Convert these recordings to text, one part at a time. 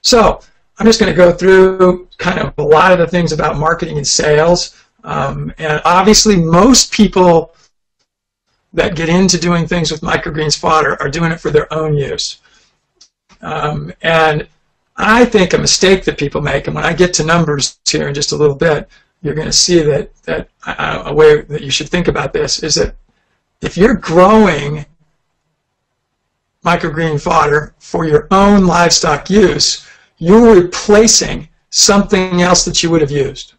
So I'm just going to go through kind of a lot of the things about marketing and sales. And obviously most people that get into doing things with microgreens fodder are doing it for their own use. And I think a mistake that people make, and when I get to numbers here in just a little bit, you're going to see that a way that you should think about this is that if you're growing microgreen fodder for your own livestock use, you're replacing something else that you would have used.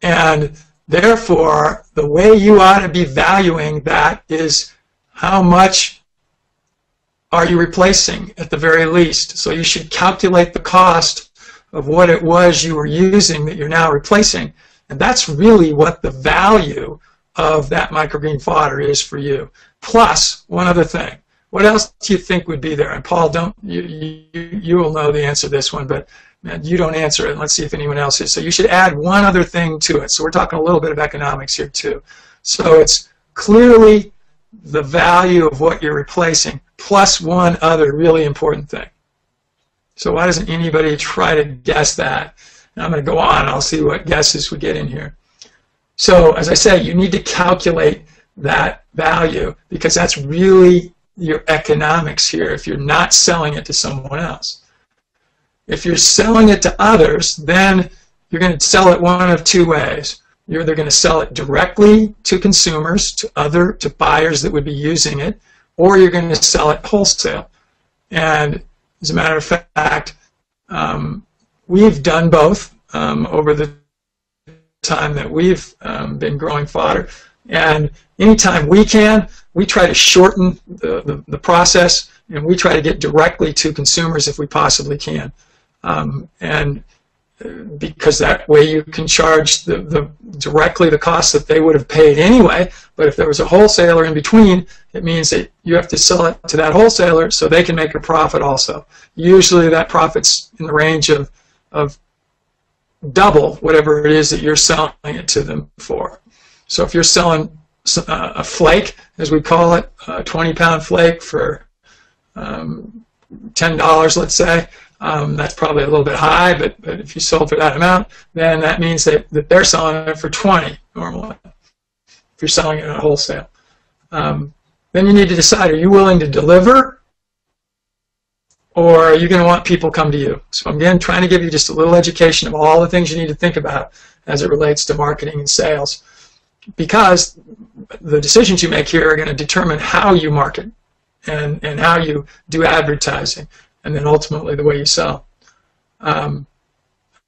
And therefore, the way you ought to be valuing that is how much are you replacing at the very least. So you should calculate the cost of what it was you were using that you're now replacing. And that's really what the value of that microgreen fodder is for you. Plus, one other thing. What else do you think would be there? And Paul, you will know the answer to this one, but man, you don't answer it. Let's see if anyone else is. So you should add one other thing to it. So we're talking a little bit of economics here too. So it's clearly the value of what you're replacing plus one other really important thing. So why doesn't anybody try to guess that? And I'm going to go on. I'll see what guesses we get in here. So as I say, you need to calculate that value because that's really your economics here if you're not selling it to someone else. If you're selling it to others, then you're going to sell it one of two ways. You're either going to sell it directly to consumers, to buyers that would be using it, or you're going to sell it wholesale. And as a matter of fact, we've done both over the time that we've been growing fodder. And anytime we can, we try to shorten the process, and we try to get directly to consumers if we possibly can. And because that way you can charge directly the cost that they would have paid anyway. But if there was a wholesaler in between, it means that you have to sell it to that wholesaler so they can make a profit also. Usually that profit's in the range of double whatever it is that you're selling it to them for. So if you're selling a flake, as we call it, a 20-pound flake for $10, let's say, that's probably a little bit high, but if you sold for that amount, then that means that they're selling it for 20 normally, if you're selling it at wholesale. Then you need to decide, are you willing to deliver, or are you going to want people come to you? So again, trying to give you just a little education of all the things you need to think about as it relates to marketing and sales, because the decisions you make here are going to determine how you market and how you do advertising, and then ultimately the way you sell.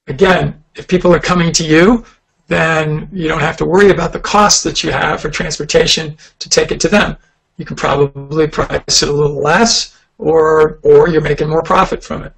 Again, if people are coming to you, then you don't have to worry about the cost that you have for transportation to take it to them. You can probably price it a little less, or you're making more profit from it.